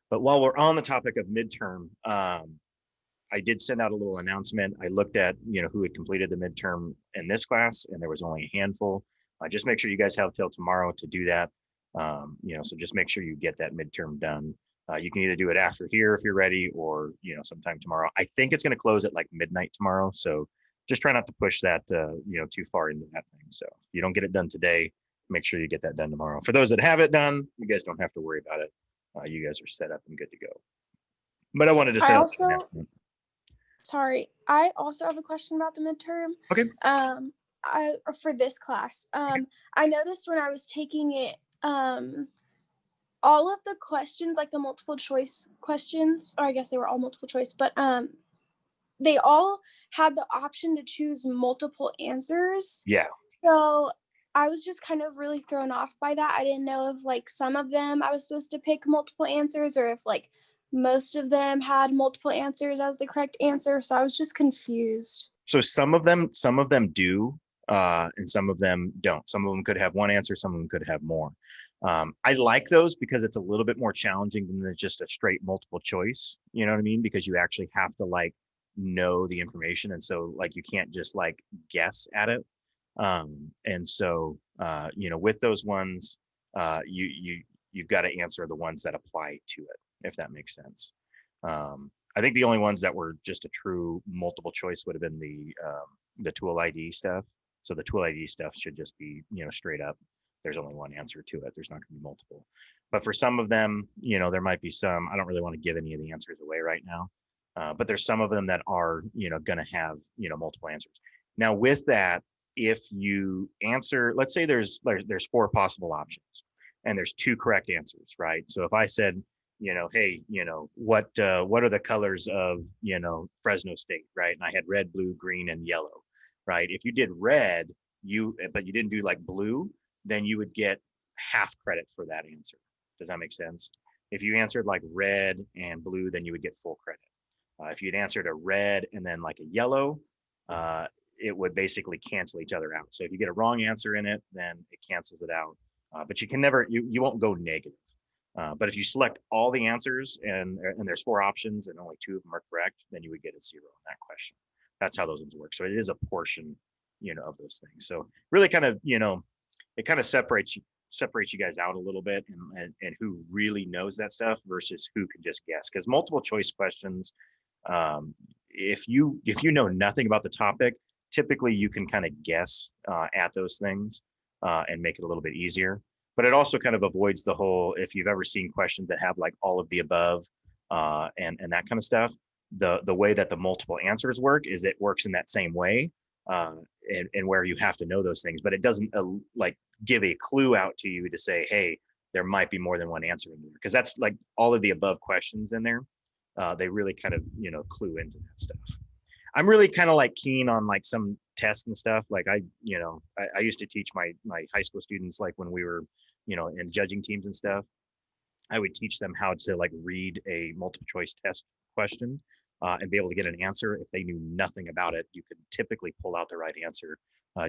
But while we're on the topic of midterm, I did send out a little announcement. I looked at, who had completed the midterm in this class, and there was only a handful. Just make sure you guys have till tomorrow to do that. So just make sure you get that midterm done. You can either do it after here if you're ready, or, sometime tomorrow. I think it's going to close at like midnight tomorrow. So just try not to push that, too far into that thing. So if you don't get it done today, make sure you get that done tomorrow. For those that have it done, you guys don't have to worry about it. You guys are set up and good to go. But I wanted to say, I also have a question about the midterm. Okay. For this class, I noticed when I was taking it, all of the questions, like the multiple choice questions, or I guess they were all multiple choice, but they all had the option to choose multiple answers. Yeah. So I was just kind of really thrown off by that. I didn't know if like some of them I was supposed to pick multiple answers, or if like most of them had multiple answers as the correct answer. So I was just confused. So some of them do, and some of them don't. Some of them could have one answer, some of them could have more. I like those because it's a little bit more challenging than just a straight multiple choice. You know what I mean? Because you actually have to like know the information, and so like you can't just like guess at it. And so with those ones, you've got to answer the ones that apply to it, if that makes sense. I think the only ones that were just a true multiple choice would have been the tool ID stuff. So the tool ID stuff should just be, straight up. There's only one answer to it. There's not going to be multiple. But for some of them, there might be some. I don't really want to give any of the answers away right now. But there's some of them that are, going to have, multiple answers. Now with that, if you answer, let's say there's 4 possible options, and there's 2 correct answers, right? So if I said, hey, what are the colors of, Fresno State, right? And I had red, blue, green, and yellow, right? If you did red, but you didn't do like blue, then you would get half credit for that answer. Does that make sense? If you answered like red and blue, then you would get full credit. If you'd answered a red and then like a yellow, it would basically cancel each other out. So if you get a wrong answer in it, then it cancels it out. But you can never, you won't go negative. But if you select all the answers and there's 4 options and only 2 of them are correct, then you would get a 0 on that question. That's how those ones work. So it is a portion, of those things. So really kind of, it kind of separates you guys out a little bit, and who really knows that stuff versus who can just guess. Because multiple choice questions, if you know nothing about the topic, typically you can kind of guess at those things and make it a little bit easier. But it also kind of avoids the whole, if you've ever seen questions that have like all of the above and that kind of stuff, the way that the multiple answers work is it works in that same way, and where you have to know those things, but it doesn't like give a clue out to you to say, hey, there might be more than one answer in there, because that's like all of the above questions in there. They really kind of, clue into that stuff. I'm really kind of like keen on like some tests and stuff. Like I used to teach my high school students, like when we were, in judging teams and stuff, I would teach them how to like read a multiple choice test question and be able to get an answer. If they knew nothing about it, you could typically pull out the right answer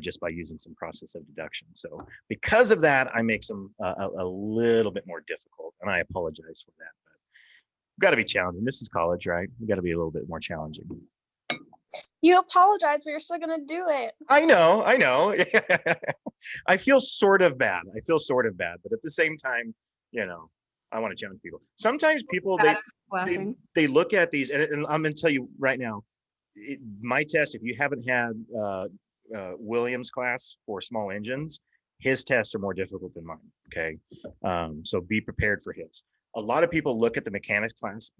just by using some process of deduction. So because of that, I make some a little bit more difficult, and I apologize for that. But we've got to be challenging. This is college, right? We've got to be a little bit more challenging. You apologize, but you're still going to do it. I know. I feel sort of bad. But at the same time, I want to challenge people. Sometimes people, they look at these, and I'm going to tell you right now, my test, if you haven't had Williams class for small engines, his tests are more difficult than mine. Okay. So be prepared for his. A lot of people look at the mechanics classes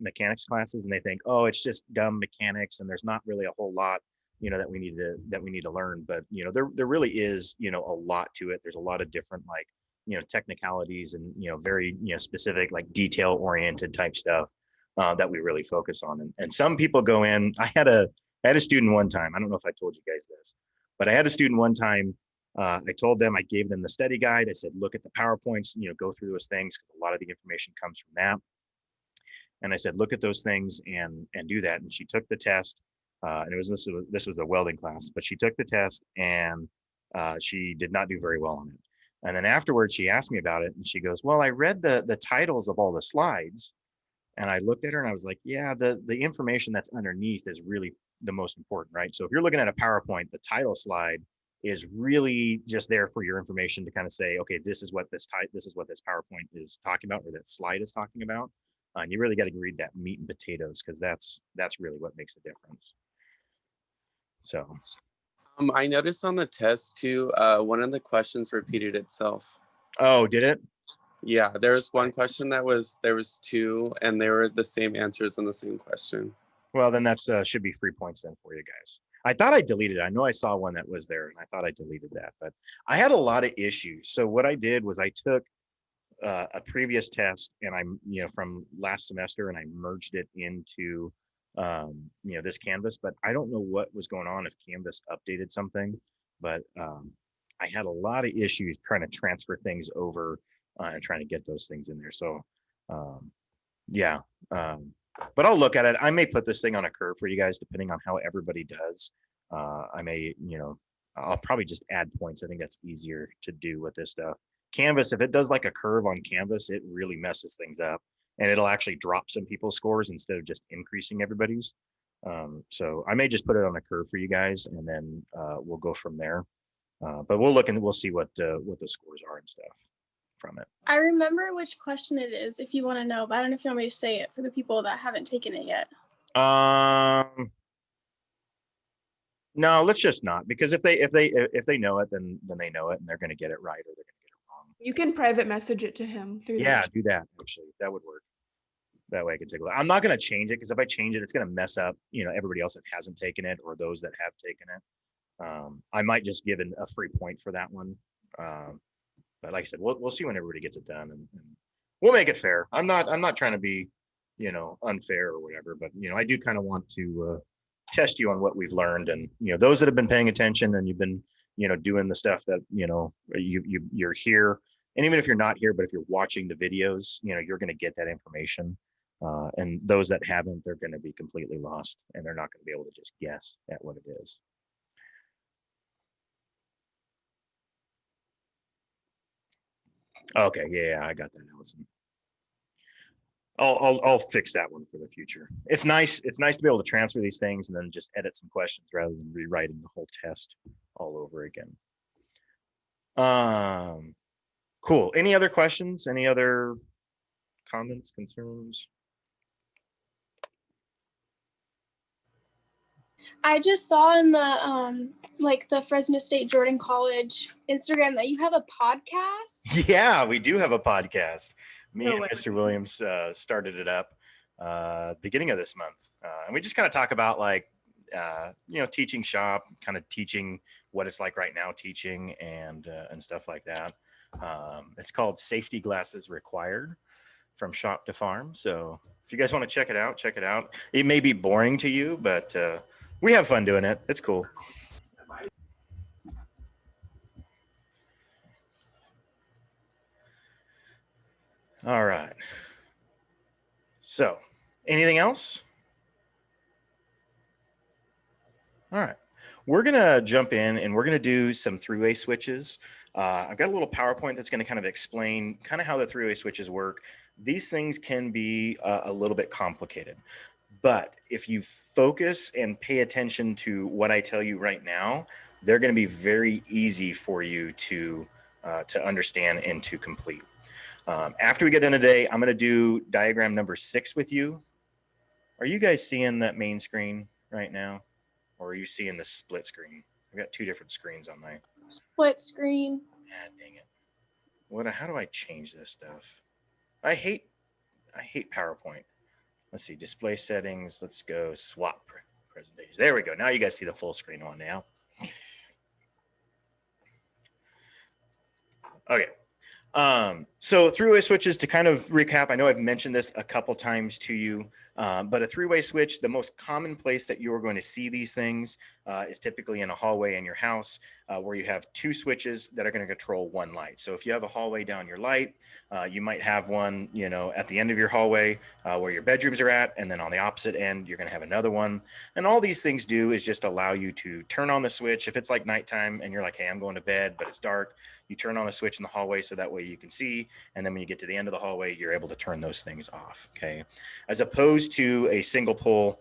and they think, oh, it's just dumb mechanics, and there's not really a whole lot, that we need to learn. But, there really is, a lot to it. There's a lot of different, like, technicalities and, very, specific, like detail oriented type stuff that we really focus on. And some people go in. I had a student one time. I don't know if I told you guys this, but I had a student one time. I gave them the study guide. I said, look at the PowerPoints, go through those things, because a lot of the information comes from that. And I said, look at those things and do that. And she took the test. And this was a welding class, but she took the test and she did not do very well on it. And then afterwards, she asked me about it, and she goes, well, I read the titles of all the slides. And I looked at her and I was like, yeah, the information that's underneath is really the most important, right? So if you're looking at a PowerPoint, the title slide is really just there for your information to kind of say, okay, this is what this PowerPoint is talking about, or that slide is talking about. And you really got to read that meat and potatoes, because that's really what makes the difference. So, I noticed on the test too, one of the questions repeated itself. oh, did it? Yeah, there was one question there was two, and they were the same answers in the same question. Well, then that's should be 3 points then for you guys. I thought I deleted it. I know I saw one that was there, and I thought I deleted that, but I had a lot of issues. So what I did was I took a previous test, and from last semester, and I merged it into this Canvas. But I don't know what was going on, if Canvas updated something, but I had a lot of issues trying to transfer things over and trying to get those things in there. So yeah. But I'll look at it. I may put this thing on a curve for you guys, depending on how everybody does. I may, I'll probably just add points. I think that's easier to do with this stuff. Canvas, if it does like a curve on Canvas, it really messes things up, and it'll actually drop some people's scores instead of just increasing everybody's. So I may just put it on a curve for you guys, and then we'll go from there. But we'll look and we'll see what the scores are and stuff from it. I remember which question it is if you want to know, but I don't know if you want me to say it for the people that haven't taken it yet. No, let's just not, because if they know it, then they know it, and they're going to get it right, or they're going to get it wrong. You can private message it to him through Yeah, do that. Actually, that would work. That way I can take a look. I'm not going to change it, because if I change it, it's going to mess up, everybody else that hasn't taken it, or those that have taken it. I might just give a free point for that one. But like I said, we'll see when everybody gets it done, and we'll make it fair. I'm not trying to be, unfair or whatever, but I do kind of want to test you on what we've learned, and those that have been paying attention, and you've been doing the stuff that you're here, and even if you're not here, but if you're watching the videos, you're going to get that information. And those that haven't, they're going to be completely lost, and they're not going to be able to just guess at what it is. Okay, yeah, I got that, Allison. I'll fix that one for the future. It's nice to be able to transfer these things and then just edit some questions rather than rewriting the whole test all over again. Cool. Any other questions? Any other comments, concerns? I just saw in the the Fresno State Jordan College Instagram that you have a podcast. Yeah, we do have a podcast. Me and Mr. Williams started it up beginning of this month, and we just kind of talk about teaching shop, kind of teaching what it's like right now teaching, and stuff like that. It's called Safety Glasses Required, from shop to farm. So if you guys want to check it out, check it out. It may be boring to you, but we have fun doing it. It's cool. All right. So anything else? All right. We're going to jump in, and we're going to do some three-way switches. I've got a little PowerPoint that's going to kind of explain kind of how the three-way switches work. These things can be a little bit complicated, but if you focus and pay attention to what I tell you right now, they're going to be very easy for you to understand and to complete. After we get done today, I'm going to do diagram number 6 with you. Are you guys seeing that main screen right now? Or are you seeing the split screen? I've got 2 different screens on my split screen. Yeah, dang it. How do I change this stuff? I hate PowerPoint. Let's see, display settings. Let's go swap presentation. There we go. Now you guys see the full screen one now. Okay. So three-way switches, to kind of recap, I know I've mentioned this a couple times to you, but a three-way switch, the most common place that you are going to see these things is typically in a hallway in your house, where you have 2 switches that are going to control 1 light. So if you have a hallway down your light, you might have one, at the end of your hallway where your bedrooms are at, and then on the opposite end, you're going to have another one. And all these things do is just allow you to turn on the switch. If it's like nighttime and you're like, hey, I'm going to bed, but it's dark, you turn on the switch in the hallway so that way you can see. And then when you get to the end of the hallway, you're able to turn those things off, okay? As opposed to a single pole.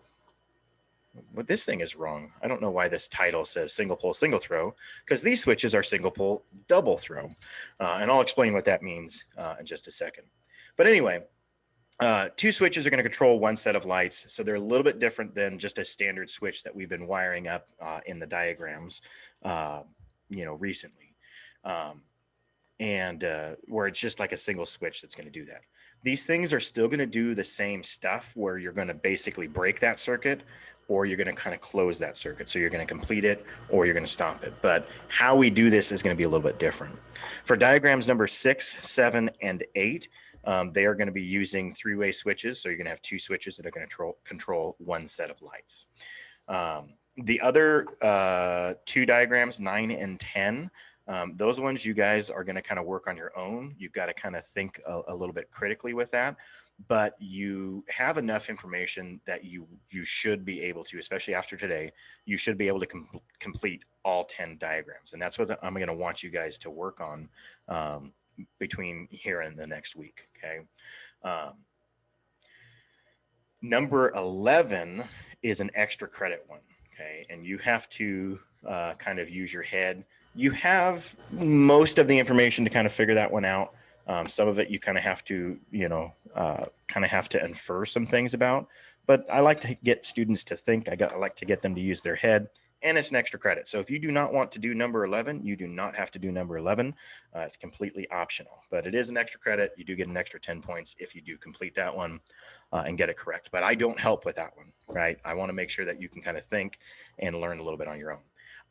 But this thing is wrong. I don't know why this title says single pole, single throw, because these switches are single pole, double throw. And I'll explain what that means in just a second. But anyway, two switches are going to control one set of lights. So they're a little bit different than just a standard switch that we've been wiring up in the diagrams, recently. Where it's just like a single switch that's going to do that. These things are still going to do the same stuff where you're going to basically break that circuit, or you're going to kind of close that circuit. So you're going to complete it or you're going to stop it. But how we do this is going to be a little bit different. For diagrams number 6, 7, and 8, they are going to be using three-way switches. So you're going to have two switches that are going to control one set of lights. The other two diagrams, 9 and 10, those ones you guys are going to kind of work on your own. You've got to kind of think a little bit critically with that. But you have enough information that you should be able to, especially after today, you should be able to complete all 10 diagrams. And that's what I'm going to want you guys to work on between here and the next week, okay? Number 11 is an extra credit one, okay? And you have to kind of use your head. You have most of the information to kind of figure that one out. Some of it you kind of have to, infer some things about, but I like to get students to think. I like to get them to use their head, and it's an extra credit. So if you do not want to do number 11, you do not have to do number 11. It's completely optional, but it is an extra credit. You do get an extra 10 points if you do complete that one and get it correct, but I don't help with that one, right? I want to make sure that you can kind of think and learn a little bit on your own.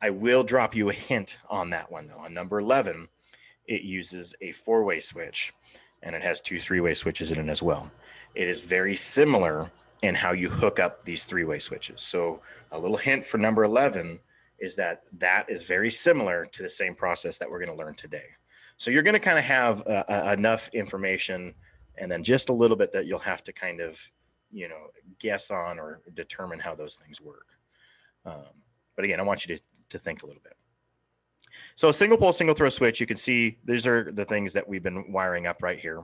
I will drop you a hint on that one though. On number 11, it uses a four-way switch, and it has two three-way switches in it as well. It is very similar in how you hook up these three-way switches. So a little hint for number 11 is that is very similar to the same process that we're going to learn today. So you're going to kind of have enough information, and then just a little bit that you'll have to kind of, guess on or determine how those things work. But again, I want you to think a little bit. So a single pole, single throw switch, you can see these are the things that we've been wiring up right here.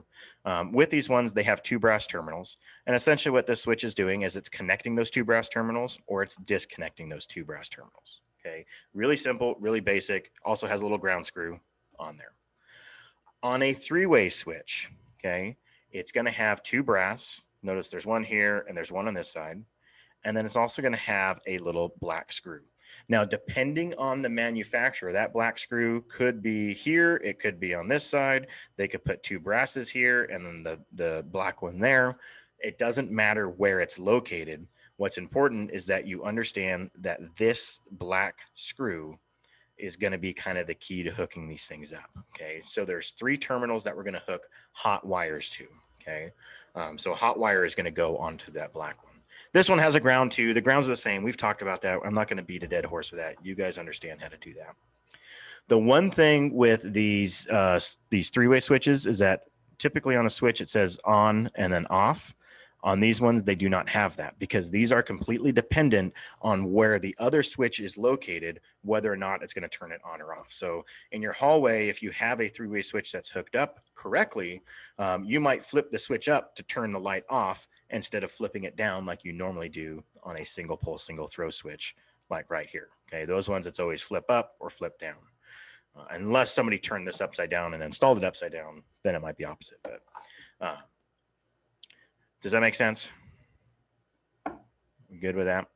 With these ones, they have two brass terminals. And essentially what this switch is doing is it's connecting those two brass terminals, or it's disconnecting those two brass terminals. Okay, really simple, really basic. Also has a little ground screw on there. On a three-way switch, okay, it's going to have two brass. Notice there's one here and there's one on this side. And then it's also going to have a little black screw. Now, depending on the manufacturer, that black screw could be here. It could be on this side. They could put two brasses here and then the black one there. It doesn't matter where it's located. What's important is that you understand that this black screw is going to be kind of the key to hooking these things up. Okay, so there's three terminals that we're going to hook hot wires to. Okay, so hot wire is going to go onto that black one. This one has a ground too. The grounds are the same. We've talked about that. I'm not going to beat a dead horse with that. You guys understand how to do that. The one thing with these three-way switches is that typically on a switch it says on and then off. On these ones, they do not have that because these are completely dependent on where the other switch is located, whether or not it's going to turn it on or off. So in your hallway, if you have a three-way switch that's hooked up correctly, you might flip the switch up to turn the light off instead of flipping it down like you normally do on a single pole, single throw switch, like right here. Okay, those ones, it's always flip up or flip down. Unless somebody turned this upside down and installed it upside down, then it might be opposite. But does that make sense? Good with that?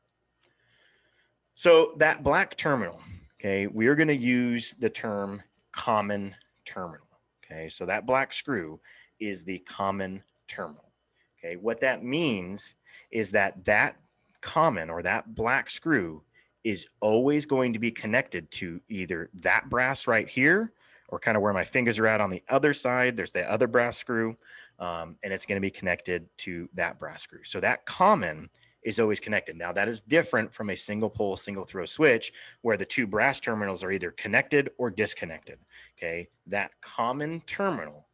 So that black terminal, okay, we are going to use the term common terminal. Okay, so that black screw is the common terminal. Okay, what that means is that that common or that black screw is always going to be connected to either that brass right here, or kind of where my fingers are at on the other side. There's the other brass screw, and it's going to be connected to that brass screw. So that common is always connected. Now that is different from a single pole, single throw switch where the two brass terminals are either connected or disconnected. Okay, that common terminal,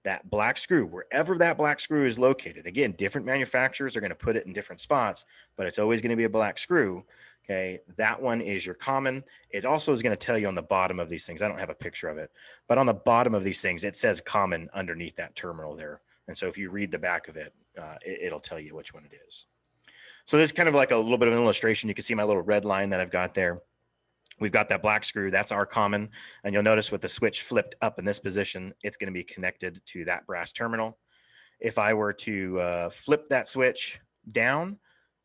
that black screw, wherever that black screw is located. Again, different manufacturers are going to put it in different spots, but it's always going to be a black screw. Okay, that one is your common. It also is going to tell you on the bottom of these things. I don't have a picture of it, but on the bottom of these things, it says common underneath that terminal there. And so if you read the back of it, it'll tell you which one it is. So this is kind of like a little bit of an illustration. You can see my little red line that I've got there. We've got that black screw, that's our common. And you'll notice with the switch flipped up in this position, it's going to be connected to that brass terminal. If I were to flip that switch down,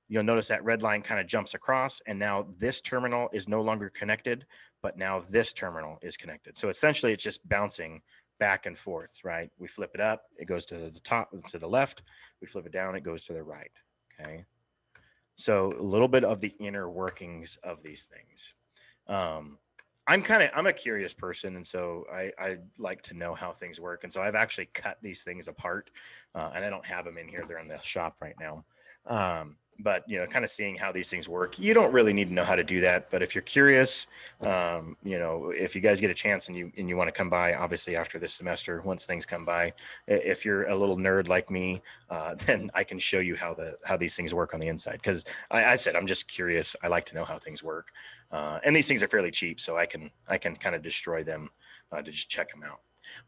you'll notice that red line kind of jumps across, and now this terminal is no longer connected, but now this terminal is connected. So essentially it's just bouncing back and forth, right? We flip it up, it goes to the top, to the left. We flip it down, it goes to the right, okay? So a little bit of the inner workings of these things. I'm a curious person, and so I like to know how things work. And so I've actually cut these things apart, and I don't have them in here. They're in the shop right now. But kind of seeing how these things work. You don't really need to know how to do that, but if you're curious, if you guys get a chance and you want to come by, obviously after this semester, once things come by, if you're a little nerd like me, then I can show you how these things work on the inside. Because I said I'm just curious. I like to know how things work, and these things are fairly cheap, so I can kind of destroy them to just check them out.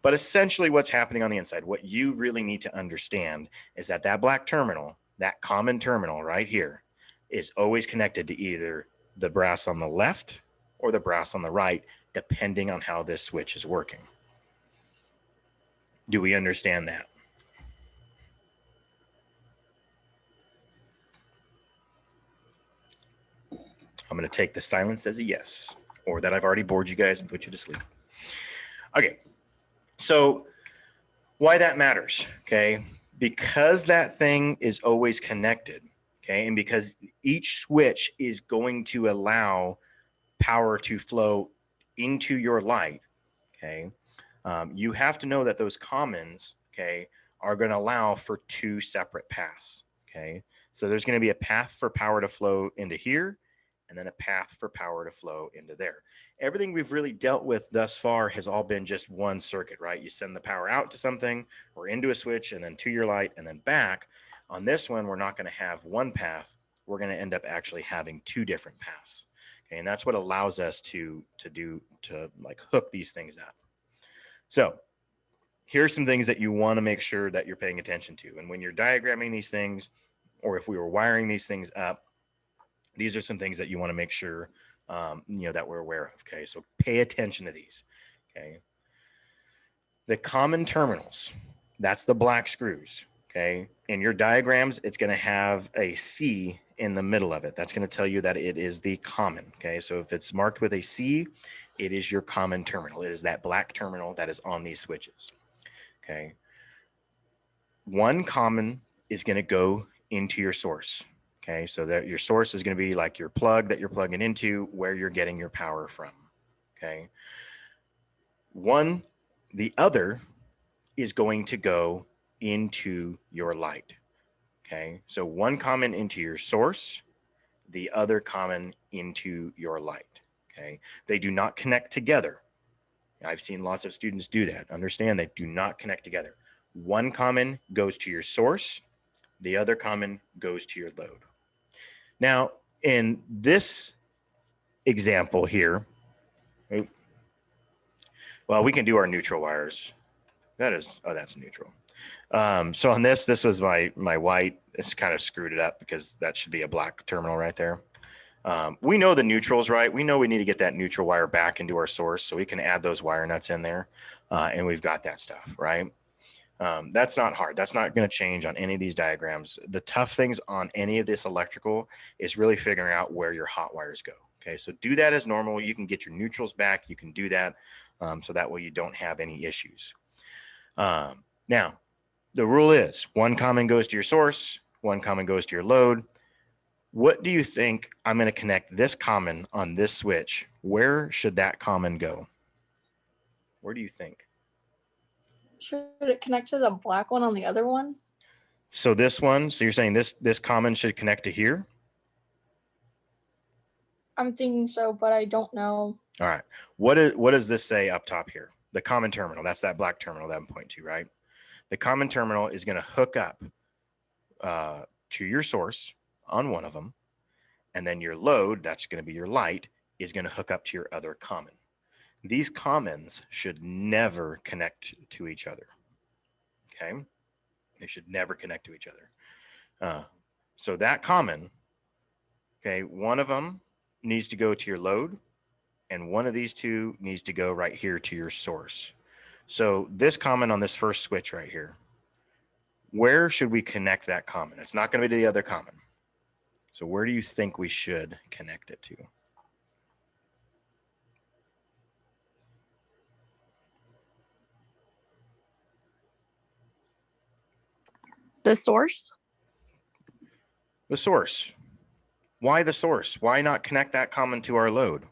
But essentially, what's happening on the inside, what you really need to understand is that black terminal, that common terminal right here, is always connected to either the brass on the left or the brass on the right, depending on how this switch is working. Do we understand that? I'm going to take the silence as a yes, or that I've already bored you guys and put you to sleep. Okay, so why that matters, okay? Because that thing is always connected, okay, and because each switch is going to allow power to flow into your light, okay, you have to know that those commons, okay, are going to allow for two separate paths, okay? So there's going to be a path for power to flow into here, and then a path for power to flow into there. Everything we've really dealt with thus far has all been just one circuit, right? You send the power out to something or into a switch and then to your light and then back. On this one, we're not going to have one path. We're going to end up actually having two different paths. Okay, and that's what allows us to like hook these things up. So here are some things that you want to make sure that you're paying attention to. And when you're diagramming these things, or if we were wiring these things up, these are some things that you want to make sure that we're aware of. Okay, so pay attention to these. Okay, the common terminals, that's the black screws. Okay, in your diagrams, it's going to have a C in the middle of it. That's going to tell you that it is the common. Okay, so if it's marked with a C, it is your common terminal. It is that black terminal that is on these switches. Okay, one common is going to go into your source. Okay, so that your source is going to be like your plug that you're plugging into, where you're getting your power from. Okay, the other is going to go into your light. Okay, so one common into your source, the other common into your light. Okay, they do not connect together. I've seen lots of students do that. Understand, they do not connect together. One common goes to your source, the other common goes to your load. Now, in this example here, well, we can do our neutral wires. That's neutral. So on this was my white. It's kind of screwed it up because that should be a black terminal right there. We know the neutrals, right? We know we need to get that neutral wire back into our source, so we can add those wire nuts in there, and we've got that stuff, right? That's not hard. That's not going to change on any of these diagrams. The tough things on any of this electrical is really figuring out where your hot wires go. Okay, so do that as normal. You can get your neutrals back. You can do that, so that way you don't have any issues. Now, the rule is one common goes to your source, one common goes to your load. What do you think I'm going to connect this common on this switch? Where should that common go? Where do you think? Should it connect to the black one on the other one? So this one, so you're saying this common should connect to here? I'm thinking so, but I don't know. All right. What does this say up top here? The common terminal, that's that black terminal that I'm pointing to, right? The common terminal is going to hook up to your source on one of them, And then your load, that's going to be your light, is going to hook up to your other common. These commons should never connect to each other. Okay. They should never connect to each other. So that common, okay, one of them needs to go to your load, and one of these two needs to go right here to your source. So this common on this first switch right here, where should we connect that common? It's not going to be to the other common. So where do you think we should connect it to? The source? The source. Why the source? Why not connect that common to our load?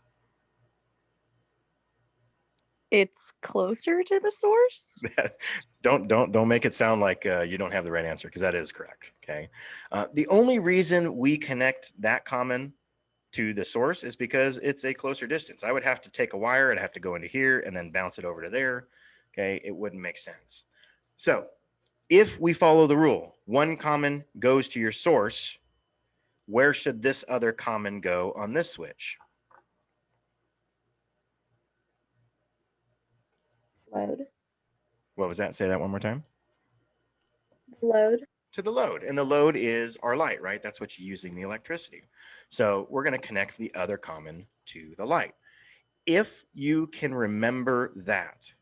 It's closer to the source? Don't make it sound like you don't have the right answer, because that is correct. Okay. The only reason we connect that common to the source is because it's a closer distance. I would have to take a wire, I'd have to go into here and then bounce it over to there. Okay. It wouldn't make sense. So if we follow the rule, one common goes to your source, where should this other common go on this switch? Load. What was that? Say that one more time. Load. To the load. And the load is our light, right? That's what's using the electricity. So we're going to connect the other common to the light. If you can remember that,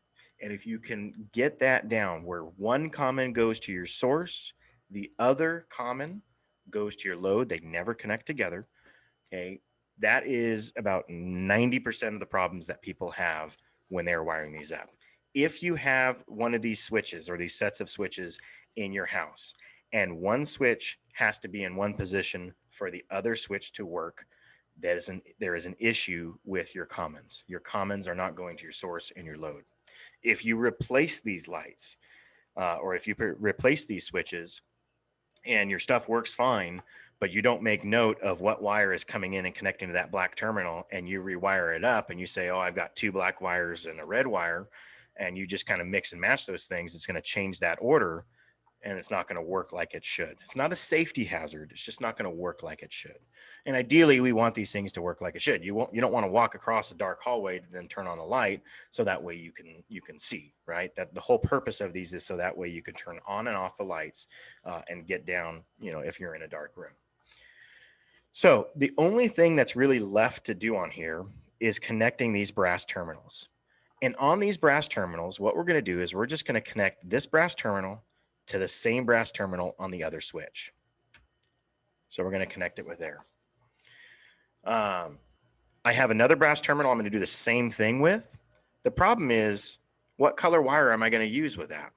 and if you can get that down where one common goes to your source, the other common goes to your load, they never connect together. Okay. That is about 90% of the problems that people have when they're wiring these up. If you have one of these switches or these sets of switches in your house, and one switch has to be in one position for the other switch to work, there is an issue with your commons. Your commons are not going to your source and your load. If you replace these lights, or if you replace these switches and your stuff works fine, but you don't make note of what wire is coming in and connecting to that black terminal, and you rewire it up and you say, oh, I've got two black wires and a red wire, and you just kind of mix and match those things, it's going to change that order, and it's not going to work like it should. It's not a safety hazard. It's just not going to work like it should. And ideally, we want these things to work like it should. You don't want to walk across a dark hallway to then turn on a light, so that way you can see, right? That the whole purpose of these is so that way you can turn on and off the lights and get down, if you're in a dark room. So the only thing that's really left to do on here is connecting these brass terminals. And on these brass terminals, what we're going to do is we're just going to connect this brass terminal to the same brass terminal on the other switch. So we're going to connect it with there. I have another brass terminal I'm going to do the same thing with. The problem is, what color wire am I going to use with that?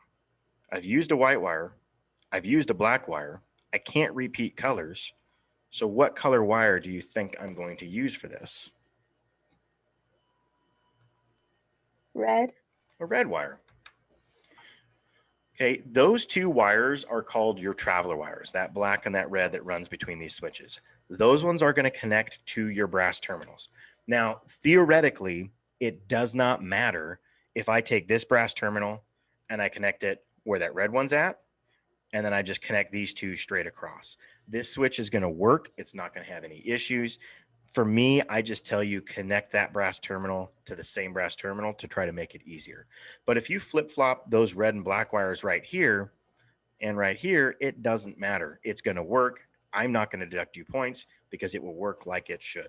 I've used a white wire. I've used a black wire. I can't repeat colors. So what color wire do you think I'm going to use for this? Red. A red wire. Okay, those two wires are called your traveler wires, that black and that red that runs between these switches. Those ones are going to connect to your brass terminals. Now, theoretically, it does not matter if I take this brass terminal and I connect it where that red one's at, and then I just connect these two straight across. This switch is going to work. It's not going to have any issues. For me, I just tell you connect that brass terminal to the same brass terminal to try to make it easier. But if you flip-flop those red and black wires right here and right here, it doesn't matter. It's going to work. I'm not going to deduct you points because it will work like it should.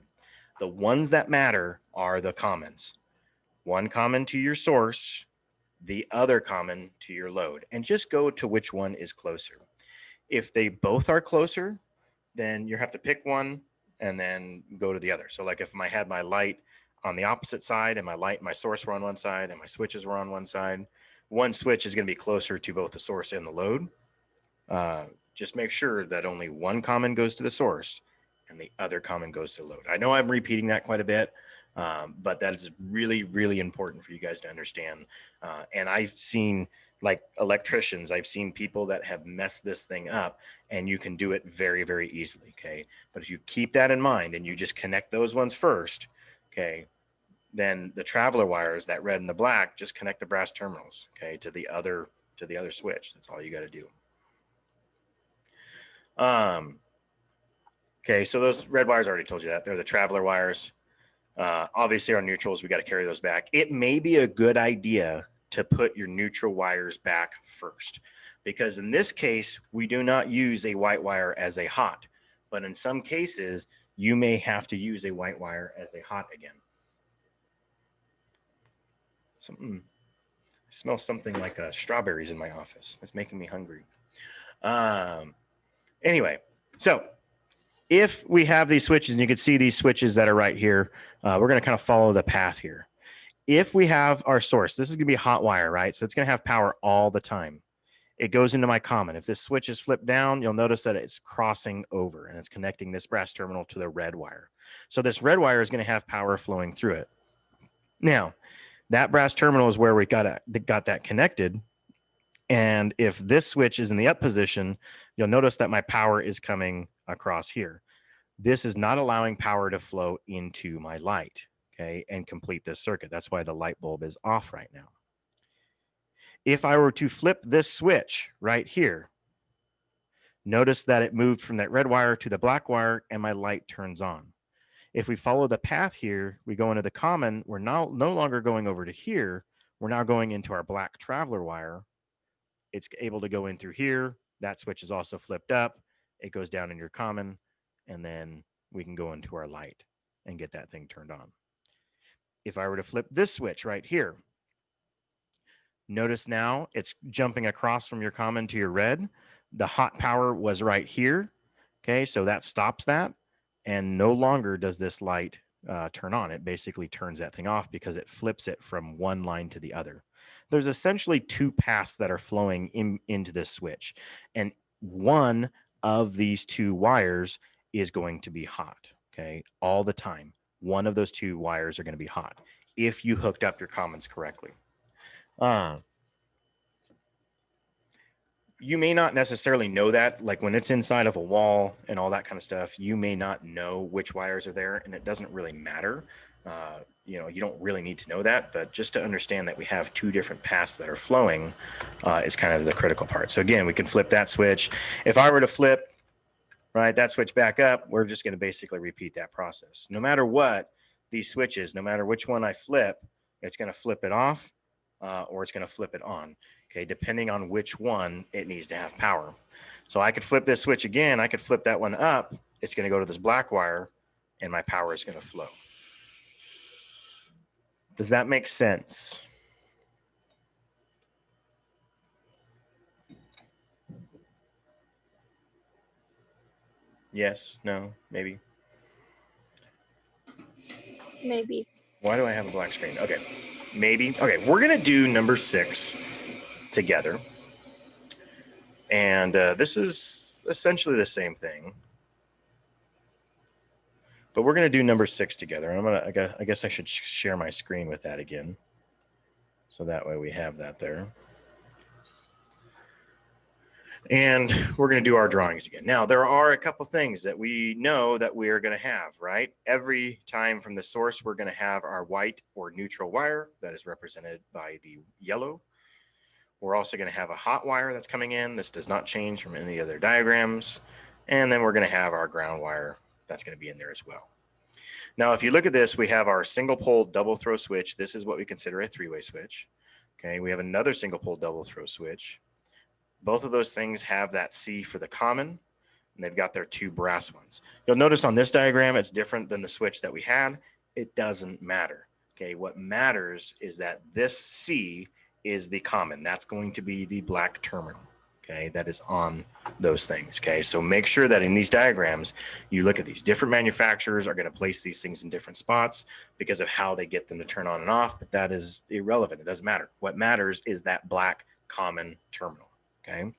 The ones that matter are the commons. One common to your source, the other common to your load, and just go to which one is closer. If they both are closer, then you have to pick one and then go to the other. So like if I had my light on the opposite side and my source were on one side and my switches were on one side, one switch is going to be closer to both the source and the load. Just make sure that only one common goes to the source and the other common goes to the load. I know I'm repeating that quite a bit, but that is really, really important for you guys to understand. And I've seen, like electricians, I've seen people that have messed this thing up, and you can do it very, very easily. Okay. But if you keep that in mind and you just connect those ones first, okay, then the traveler wires, that red and the black, just connect the brass terminals, okay, to the other switch. That's all you got to do. Okay, so those red wires, I already told you that. They're the traveler wires. Obviously, our neutrals, we got to carry those back. It may be a good idea to put your neutral wires back first, because in this case, we do not use a white wire as a hot. But in some cases, you may have to use a white wire as a hot again. I smell something like strawberries in my office. It's making me hungry. Anyway, so if we have these switches, and you can see these switches that are right here, we're going to kind of follow the path here. If we have our source, this is going to be a hot wire, right? So it's going to have power all the time. It goes into my common. If this switch is flipped down, you'll notice that it's crossing over and it's connecting this brass terminal to the red wire. So this red wire is going to have power flowing through it. Now, that brass terminal is where we got that connected. And if this switch is in the up position, you'll notice that my power is coming across here. This is not allowing power to flow into my light, okay, and complete this circuit. That's why the light bulb is off right now. If I were to flip this switch right here, notice that it moved from that red wire to the black wire and my light turns on. If we follow the path here, we go into the common, we're now no longer going over to here. We're now going into our black traveler wire. It's able to go in through here. That switch is also flipped up. It goes down in your common, and then we can go into our light and get that thing turned on. If I were to flip this switch right here, notice now it's jumping across from your common to your red. The hot power was right here. Okay, so that stops that. And no longer does this light turn on. It basically turns that thing off because it flips it from one line to the other. There's essentially two paths that are flowing into this switch. And one of these two wires is going to be hot, okay, all the time. One of those two wires are going to be hot if you hooked up your commons correctly. You may not necessarily know that, like when it's inside of a wall and all that kind of stuff, you may not know which wires are there, and it doesn't really matter. You don't really need to know that, but just to understand that we have two different paths that are flowing is kind of the critical part. So again, we can flip that switch. If I were to flip, right, that switch back up, we're just going to basically repeat that process. No matter what, these switches, no matter which one I flip, it's going to flip it off or it's going to flip it on. Okay, depending on which one it needs to have power. So I could flip this switch again. I could flip that one up. It's going to go to this black wire, and my power is going to flow. Does that make sense? Yes, no, maybe. Maybe. Why do I have a black screen? Okay, maybe. Okay, we're going to do number 6 together. And this is essentially the same thing. But we're going to do number 6 together. I guess I should share my screen with that again. So that way we have that there. And we're going to do our drawings again. Now, there are a couple things that we know that we are going to have, right? Every time from the source, we're going to have our white or neutral wire that is represented by the yellow. We're also going to have a hot wire that's coming in. This does not change from any other diagrams. And then we're going to have our ground wire that's going to be in there as well. Now, if you look at this, we have our single pole double throw switch. This is what we consider a 3-way switch. Okay, we have another single pole double throw switch. Both of those things have that C for the common, and they've got their 2 brass ones. You'll notice on this diagram, it's different than the switch that we had. It doesn't matter. Okay, what matters is that this C is the common. That's going to be the black terminal. Okay, that is on those things. Okay, so make sure that in these diagrams, you look at these different manufacturers are going to place these things in different spots because of how they get them to turn on and off, but that is irrelevant. It doesn't matter. What matters is that black common terminal. Okay,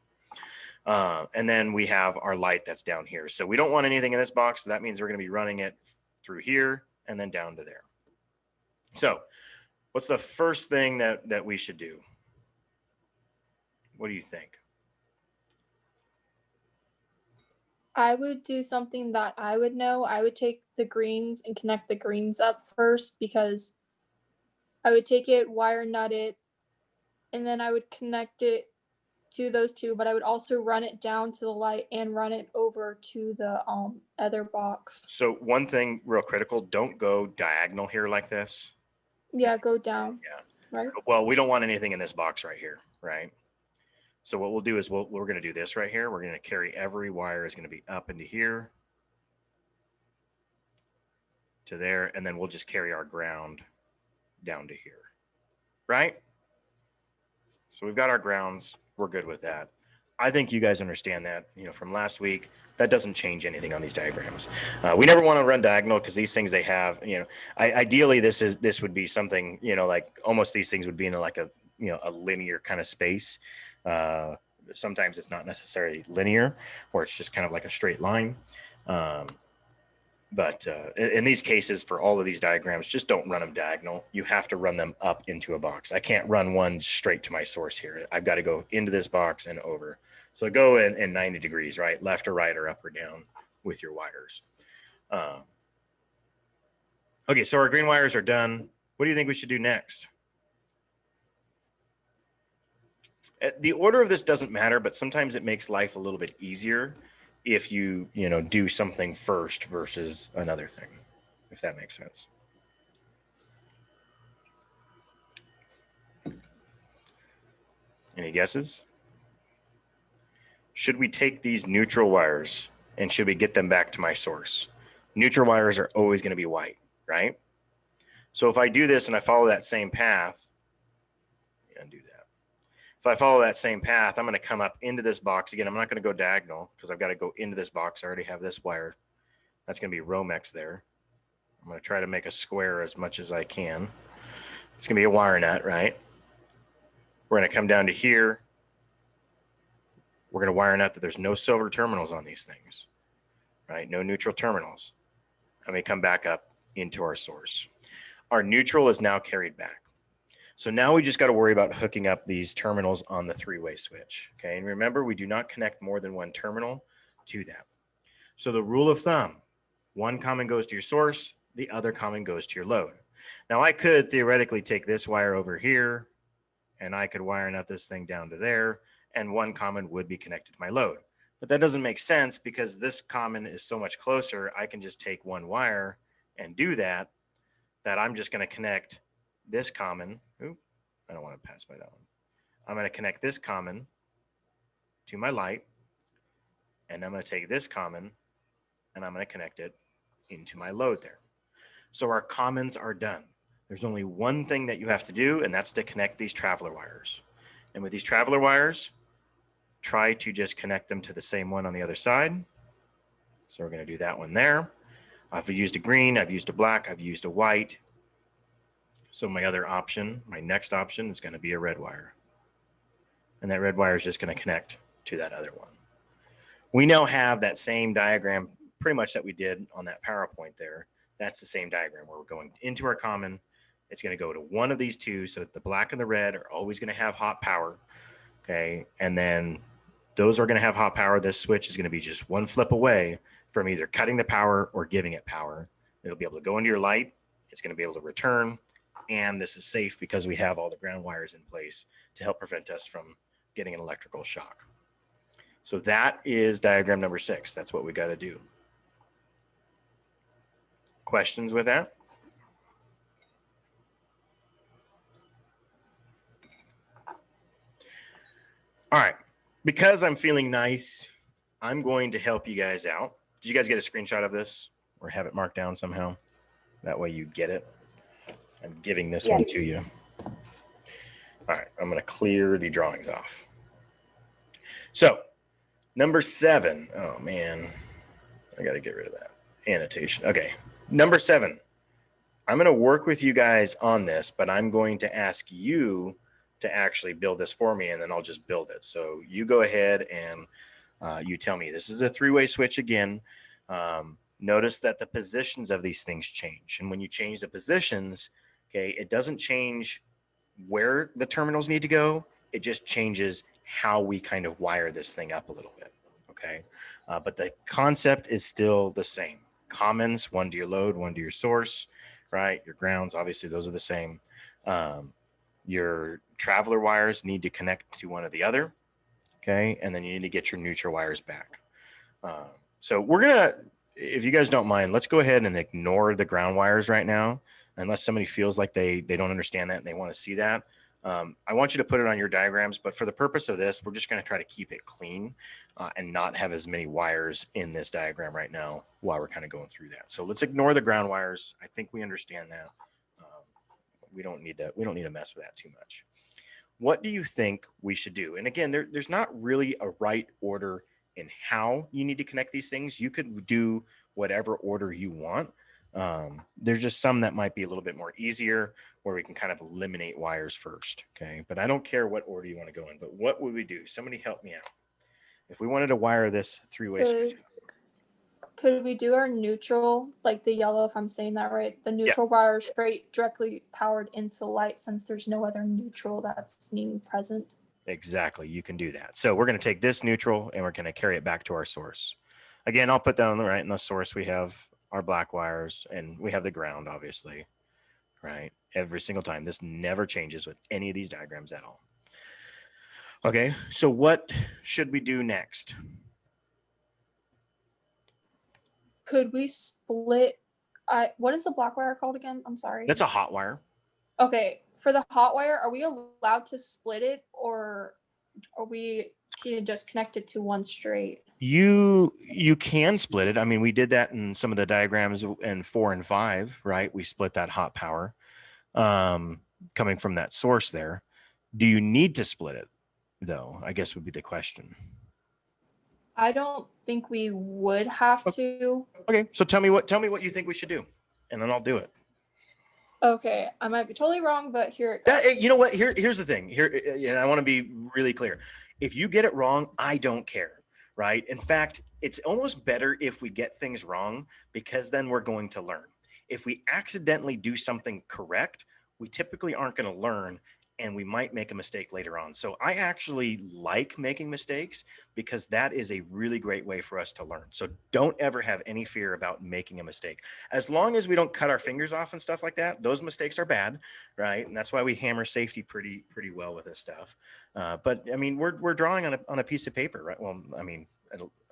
and then we have our light that's down here. So we don't want anything in this box. So that means we're going to be running it through here and then down to there. So what's the first thing that we should do? What do you think? I would do something that I would know. I would take the greens and connect the greens up first, because I would take it, wire nut it, and then I would connect it to those two, but I would also run it down to the light and run it over to the other box. So one thing real critical, don't go diagonal here like this. Yeah, go down. Yeah. Right. Well, we don't want anything in this box right here, right? So what we'll do is we're going to do this right here. We're going to carry every wire is going to be up into here to there, and then we'll just carry our ground down to here, right? So we've got our grounds. We're good with that. I think you guys understand that, from last week. That doesn't change anything on these diagrams. We never want to run diagonal because these things they have, ideally this would be something, like almost these things would be in like a linear kind of space. Sometimes it's not necessarily linear, or it's just kind of like a straight line. But in these cases, for all of these diagrams, just don't run them diagonal. You have to run them up into a box. I can't run one straight to my source here. I've got to go into this box and over. So go in 90 degrees, right? Left or right or up or down with your wires. Okay, so our green wires are done. What do you think we should do next? The order of this doesn't matter, but sometimes it makes life a little bit easier if you do something first versus another thing, if that makes sense. Any guesses? Should we take these neutral wires and should we get them back to my source? Neutral wires are always going to be white, right? So if I do this and I follow that same path, undo that. If I follow that same path, I'm going to come up into this box again. I'm not going to go diagonal because I've got to go into this box. I already have this wire. That's going to be Romex there. I'm going to try to make a square as much as I can. It's going to be a wire nut, right? We're going to come down to here. We're going to wire nut that there's no silver terminals on these things, right? No neutral terminals. And we come back up into our source. Our neutral is now carried back. So now we just got to worry about hooking up these terminals on the three-way switch. Okay, and remember, we do not connect more than one terminal to that. So the rule of thumb, one common goes to your source, the other common goes to your load. Now I could theoretically take this wire over here and I could wire nut this thing down to there, and one common would be connected to my load. But that doesn't make sense because this common is so much closer. I can just take one wire and do that I'm just going to connect this common. Ooh, I don't want to pass by that one. I'm going to connect this common to my light, and I'm going to take this common and I'm going to connect it into my load there. So our commons are done. There's only one thing that you have to do, and that's to connect these traveler wires. And with these traveler wires, try to just connect them to the same one on the other side. So we're going to do that one there. I've used a green, I've used a black, I've used a white. So my other option, my next option is going to be a red wire. And that red wire is just going to connect to that other one. We now have that same diagram pretty much that we did on that PowerPoint there. That's the same diagram where we're going into our common. It's going to go to one of these two. So the black and the red are always going to have hot power. Okay. And then those are going to have hot power. This switch is going to be just one flip away from either cutting the power or giving it power. It'll be able to go into your light. It's going to be able to return. And this is safe because we have all the ground wires in place to help prevent us from getting an electrical shock. So that is diagram number 6. That's what we got to do. Questions with that? All right. Because I'm feeling nice, I'm going to help you guys out. Did you guys get a screenshot of this or have it marked down somehow? That way you get it. I'm giving this one to you. All right. I'm going to clear the drawings off. So number 7. Oh, man. I got to get rid of that annotation. Okay. Number 7. I'm going to work with you guys on this, but I'm going to ask you to actually build this for me, and then I'll just build it. So you go ahead and you tell me. This is a three-way switch again. Notice that the positions of these things change. And when you change the positions, okay, it doesn't change where the terminals need to go. It just changes how we kind of wire this thing up a little bit, okay? But the concept is still the same. Commons, one to your load, one to your source, right? Your grounds, obviously, those are the same. Your traveler wires need to connect to one or the other, Okay. And then you need to get your neutral wires back. So we're going to, if you guys don't mind, let's go ahead and ignore the ground wires right now, unless somebody feels like they don't understand that and they want to see that. I want you to put it on your diagrams, but for the purpose of this, we're just going to try to keep it clean and not have as many wires in this diagram right now while we're kind of going through that. So let's ignore the ground wires. I think we understand that. We don't need to mess with that too much. What do you think we should do? And again, there's not really a right order in how you need to connect these things. You could do whatever order you want. There's just some that might be a little bit more easier where we can kind of eliminate wires first. Okay. But I don't care what order you want to go in, but what would we do? Somebody help me out. If we wanted to wire this three-way switch. Could we do our neutral, like the yellow, if I'm saying that right? The neutral wire straight directly powered into light, since there's no other neutral that's needing present. Exactly. You can do that. So we're going to take this neutral and we're going to carry it back to our source. Again, I'll put that on the right. In the source, we have our black wires and we have the ground, obviously, right? Every single time. This never changes with any of these diagrams at all. Okay. So what should we do next? Could we split? What is the black wire called again? I'm sorry. That's a hot wire. Okay. For the hot wire, are we allowed to split it, or are we just connected to one straight? You can split it. I mean, we did that in some of the diagrams in 4 and 5, right? We split that hot power coming from that source there. Do you need to split it, though? I guess would be the question. I don't think we would have to. Okay, so tell me what you think we should do, and then I'll do it. Okay, I might be totally wrong, but here it goes. You know what? Here's the thing. And I want to be really clear. If you get it wrong, I don't care, right? In fact, it's almost better if we get things wrong, because then we're going to learn. If we accidentally do something correct, we typically aren't going to learn, and we might make a mistake later on. So I actually like making mistakes, because that is a really great way for us to learn. So don't ever have any fear about making a mistake. As long as we don't cut our fingers off and stuff like that, those mistakes are bad, right? And that's why we hammer safety pretty well with this stuff. But I mean, we're drawing on a piece of paper, right? Well, I mean,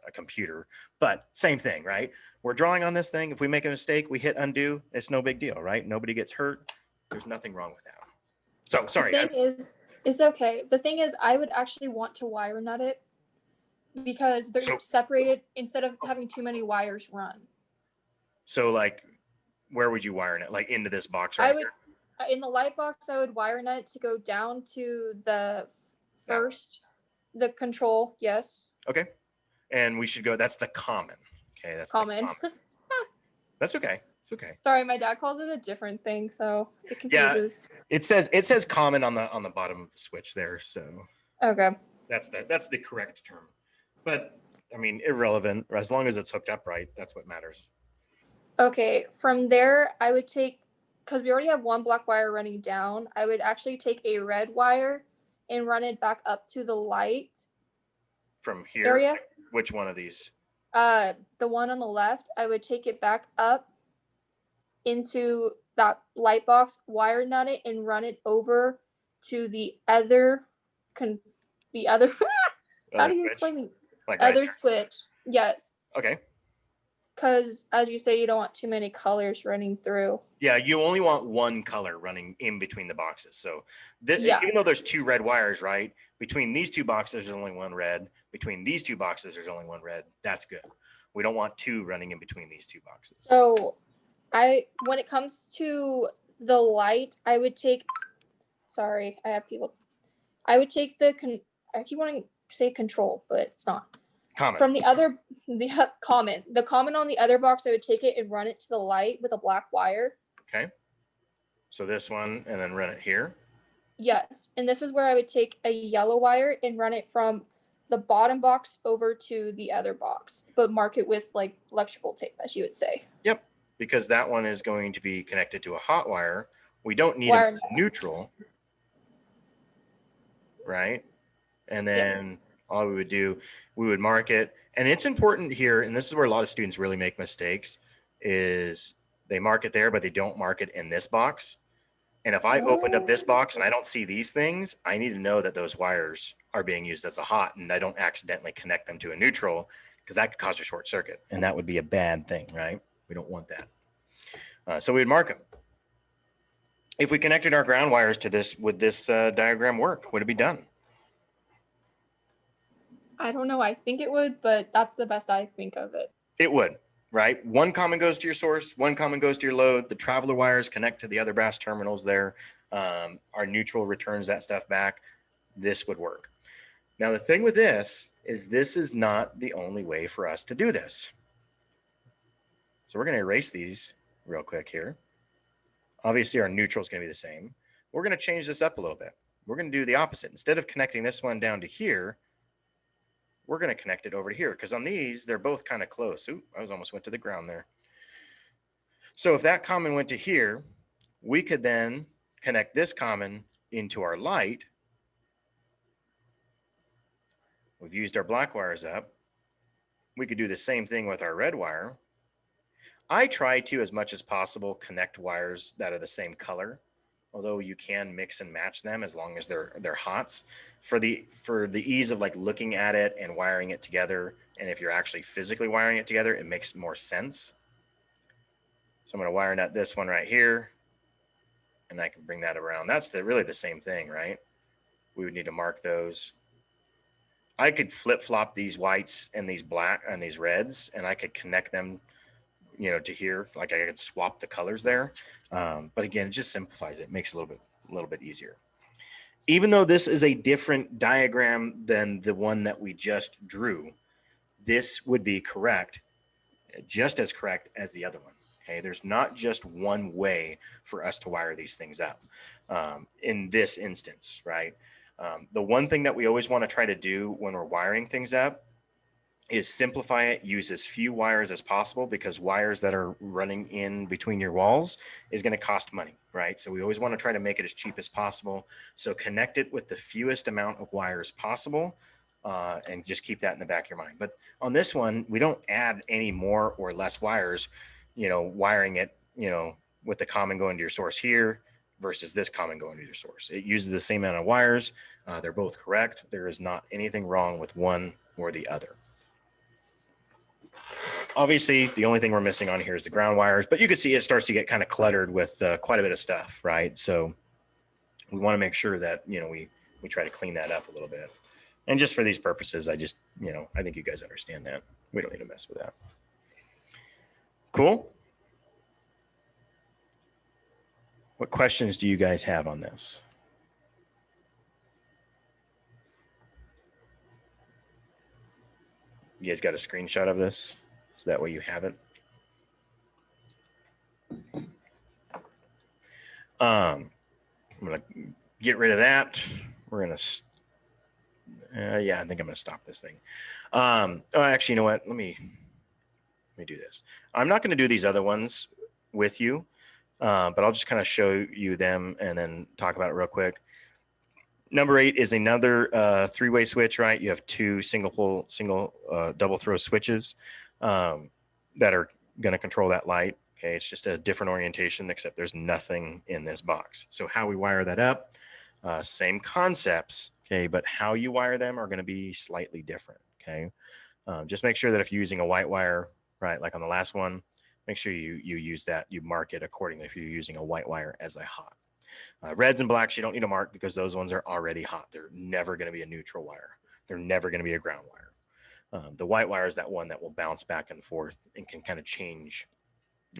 a computer, but same thing, right? We're drawing on this thing. If we make a mistake, we hit undo. It's no big deal, right? Nobody gets hurt. There's nothing wrong with that. So sorry. The thing is, it's okay. The thing is, I would actually want to wire nut it, because they're separated instead of having too many wires run. So like, where would you wire it? Like into this box right here? In the light box, I would wire nut it to go down to the first, the control. Yes. Okay. And we should go, that's the common. Okay. That's common. That's okay. It's okay. Sorry, my dad calls it a different thing, so it confuses. Yeah, it says common on the bottom of the switch there. So okay. That's the correct term. But I mean, irrelevant, as long as it's hooked up right, that's what matters. Okay, from there, I would take, because we already have one black wire running down, I would actually take a red wire and run it back up to the light. From here? Area? Which one of these? The one on the left, I would take it back up into that light box, wire nut it, and run it over to the other how do you explain these? Like other switch. Yes. Okay. Because as you say, you don't want too many colors running through. Yeah, you only want one color running in between the boxes. So even though there's 2 red wires, right? Between these 2 boxes, there's only 1 red. Between these 2 boxes, there's only 1 red. That's good. We don't want 2 running in between these 2 boxes. So when it comes to the light, I would take, sorry, I would take I keep wanting to say control, but it's not. Common. From the common on the other box, I would take it and run it to the light with a black wire. Okay. So this one, and then run it here. Yes. And this is where I would take a yellow wire and run it from the bottom box over to the other box, but mark it with like electrical tape, as you would say. Yep. Because that one is going to be connected to a hot wire. We don't need a neutral. Right. And then all we would do, we would mark it. And it's important here, and this is where a lot of students really make mistakes, is they mark it there, but they don't mark it in this box. And if I opened up this box and I don't see these things, I need to know that those wires are being used as a hot and I don't accidentally connect them to a neutral, because that could cause a short circuit. And that would be a bad thing, right? We don't want that. So we'd mark them. If we connected our ground wires to this, would this diagram work? Would it be done? I don't know. I think it would, but that's the best I think of it. It would, right? One common goes to your source, one common goes to your load. The traveler wires connect to the other brass terminals there. Our neutral returns that stuff back. This would work. Now, the thing with this is not the only way for us to do this. So we're going to erase these real quick here. Obviously, our neutral is going to be the same. We're going to change this up a little bit. We're going to do the opposite. Instead of connecting this one down to here, we're going to connect it over to here, because on these, they're both kind of close. Ooh, I almost went to the ground there. So if that common went to here, we could then connect this common into our light. We've used our black wires up. We could do the same thing with our red wire. I try to, as much as possible, connect wires that are the same color, although you can mix and match them as long as they're hots. For the ease of like looking at it and wiring it together, and if you're actually physically wiring it together, it makes more sense. So I'm going to wire nut this one right here, and I can bring that around. That's really the same thing, right? We would need to mark those. I could flip-flop these whites and these black and these reds, and I could connect them, you know, to here. Like I could swap the colors there. But again, it just simplifies it, makes it a little bit easier. Even though this is a different diagram than the one that we just drew, this would be correct, just as correct as the other one. Okay, there's not just one way for us to wire these things up in this instance, right? The one thing that we always want to try to do when we're wiring things up is simplify it, use as few wires as possible, because wires that are running in between your walls is going to cost money, right? So we always want to try to make it as cheap as possible. So connect it with the fewest amount of wires possible, and just keep that in the back of your mind. But on this one, we don't add any more or less wires, you know, wiring it, you know, with the common going to your source here versus this common going to your source. It uses the same amount of wires. They're both correct. There is not anything wrong with one or the other. Obviously, the only thing we're missing on here is the ground wires, but you can see it starts to get kind of cluttered with quite a bit of stuff, right? So we want to make sure that, you know, we try to clean that up a little bit. And just for these purposes, I just, you know, I think you guys understand that. We don't need to mess with that. Cool. What questions do you guys have on this? You guys got a screenshot of this? So that way you have it. I'm going to get rid of that. We're going to, yeah, I think I'm going to stop this thing. Oh, actually, you know what? Let me do this. I'm not going to do these other ones with you, but I'll just kind of show you them and then talk about it real quick. Number 8 is another three-way switch, right? You have two double throw switches that are going to control that light. Okay, it's just a different orientation, except there's nothing in this box. So how we wire that up, same concepts, okay, but how you wire them are going to be slightly different, okay? Just make sure that if you're using a white wire, right, like on the last one, make sure you use that, you mark it accordingly if you're using a white wire as a hot. Reds and blacks, you don't need to mark because those ones are already hot. They're never going to be a neutral wire. They're never going to be a ground wire. The white wire is that one that will bounce back and forth and can kind of change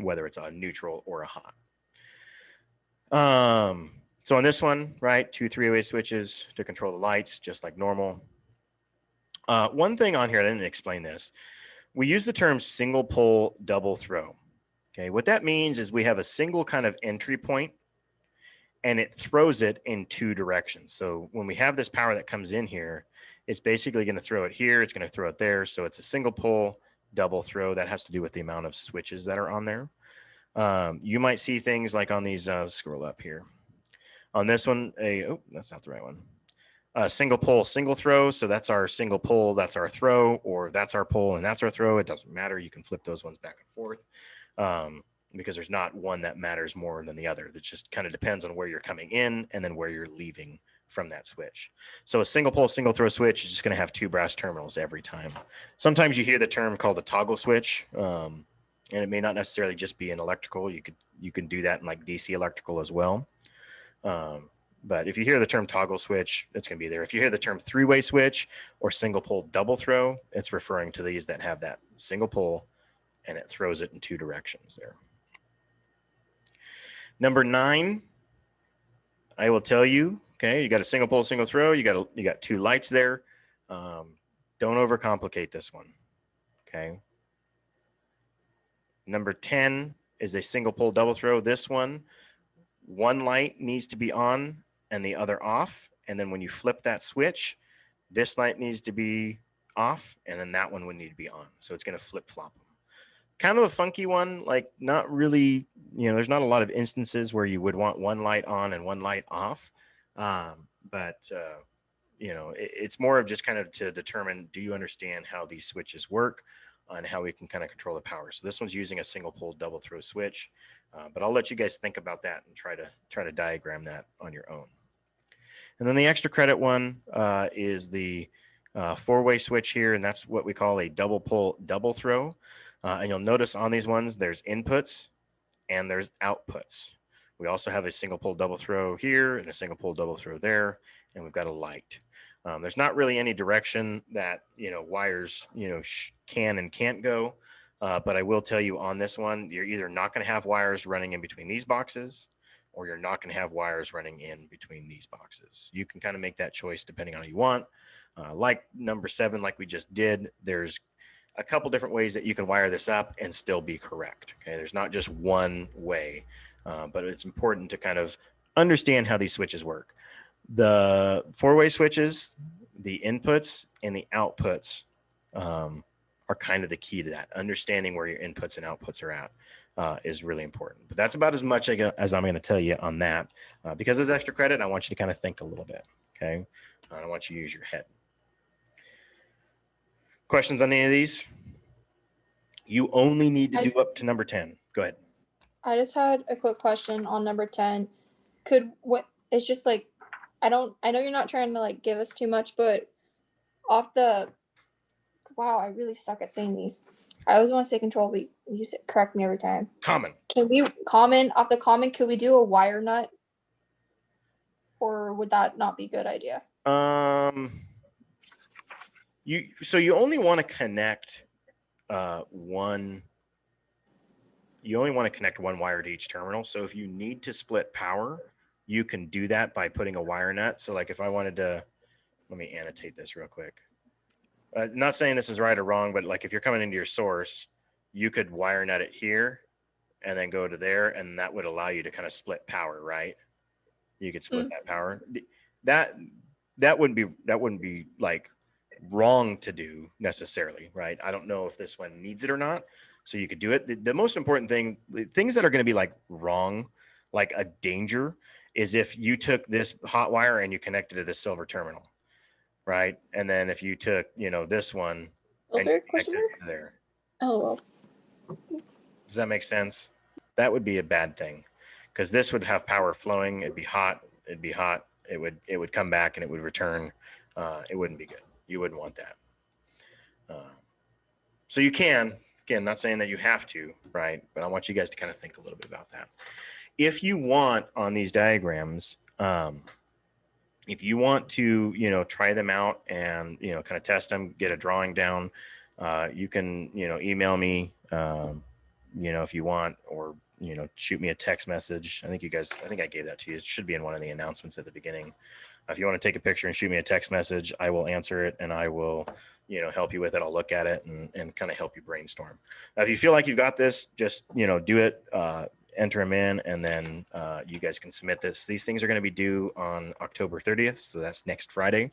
whether it's a neutral or a hot. So on this one, right, 2 3-way switches to control the lights, just like normal. One thing on here, I didn't explain this. We use the term single pole double throw. Okay, what that means is we have a single kind of entry point and it throws it in 2 directions. So when we have this power that comes in here, it's basically going to throw it here. It's going to throw it there. So it's a single pole double throw. That has to do with the amount of switches that are on there. You might see things like on these, scroll up here. On this one, oh, that's not the right one. Single pole, single throw. So that's our single pole, that's our throw, or that's our pole and that's our throw. It doesn't matter. You can flip those ones back and forth. because there's not one that matters more than the other. It just kind of depends on where you're coming in and then where you're leaving from that switch. So a single pole, single throw switch is just going to have 2 brass terminals every time. Sometimes you hear the term called a toggle switch, and it may not necessarily just be in electrical. You can do that in like DC electrical as well. But if you hear the term toggle switch, it's going to be there. If you hear the term 3-way switch or single pole double throw, it's referring to these that have that single pole and it throws it in 2 directions there. Number 9, I will tell you, okay, you got a single pole, single throw. You got 2 lights there. Don't overcomplicate this one, okay? Number 10 is a single pole double throw. This one light needs to be on and the other off. And then when you flip that switch, this light needs to be off and then that one would need to be on. So it's going to flip flop them. Kind of a funky one, like not really, there's not a lot of instances where you would want one light on and one light off. It's more of just kind of to determine, do you understand how these switches work and how we can kind of control the power. So this one's using a single pole double throw switch, but I'll let you guys think about that and try to diagram that on your own. And then the extra credit one is the 4-way switch here, and that's what we call a double pole double throw. And you'll notice on these ones, there's inputs and there's outputs. We also have a single pole double throw here and a single pole double throw there, and we've got a light. There's not really any direction that, wires, can and can't go. But I will tell you on this one, you're either not going to have wires running in between these boxes or you're not going to have wires running in between these boxes. You can kind of make that choice depending on how you want. Like number 7, like we just did, there's a couple different ways that you can wire this up and still be correct. Okay, there's not just one way, but it's important to kind of understand how these switches work. The 4-way switches, the inputs and the outputs are kind of the key to that. Understanding where your inputs and outputs are at is really important. But that's about as much as I'm going to tell you on that. Because as extra credit, I want you to kind of think a little bit. Okay, I want you to use your head. Questions on any of these? You only need to do up to number 10. Go ahead. I just had a quick question on number 10. It's just like, I know you're not trying to like give us too much, but wow, I really suck at saying these. I always want to say control, but you correct me every time. Common. Could we do a wire nut? Or would that not be a good idea? You only want to connect one. You only want to connect one wire to each terminal. So if you need to split power, you can do that by putting a wire nut. So like if I wanted to, let me annotate this real quick. Not saying this is right or wrong, but like if you're coming into your source, you could wire nut it here and then go to there, and that would allow you to kind of split power, right? You could split that power. That wouldn't be like wrong to do necessarily, right? I don't know if this one needs it or not, so you could do it. The most important thing, the things that are going to be like wrong, like a danger, is if you took this hot wire and you connected to this silver terminal, right? And then if you took, this one and you connected it to there. Oh, well. Does that make sense? That would be a bad thing, because this would have power flowing. It'd be hot. It would come back and it would return. It wouldn't be good. You wouldn't want that. So you can, again, not saying that you have to, right? But I want you guys to kind of think a little bit about that. If you want on these diagrams, if you want to, try them out and, kind of test them, get a drawing down, you can, email me, if you want, or, shoot me a text message. I think I gave that to you. It should be in one of the announcements at the beginning. If you want to take a picture and shoot me a text message, I will answer it and I will, help you with it. I'll look at it and kind of help you brainstorm. Now, if you feel like you've got this, just, do it, enter them in, and then you guys can submit this. These things are going to be due on October 30th. So that's next Friday.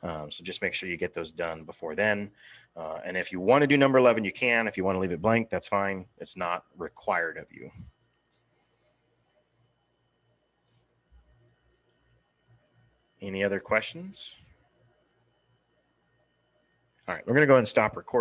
So just make sure you get those done before then. And if you want to do number 11, you can. If you want to leave it blank, that's fine. It's not required of you. Any other questions? All right, we're going to go ahead and stop recording.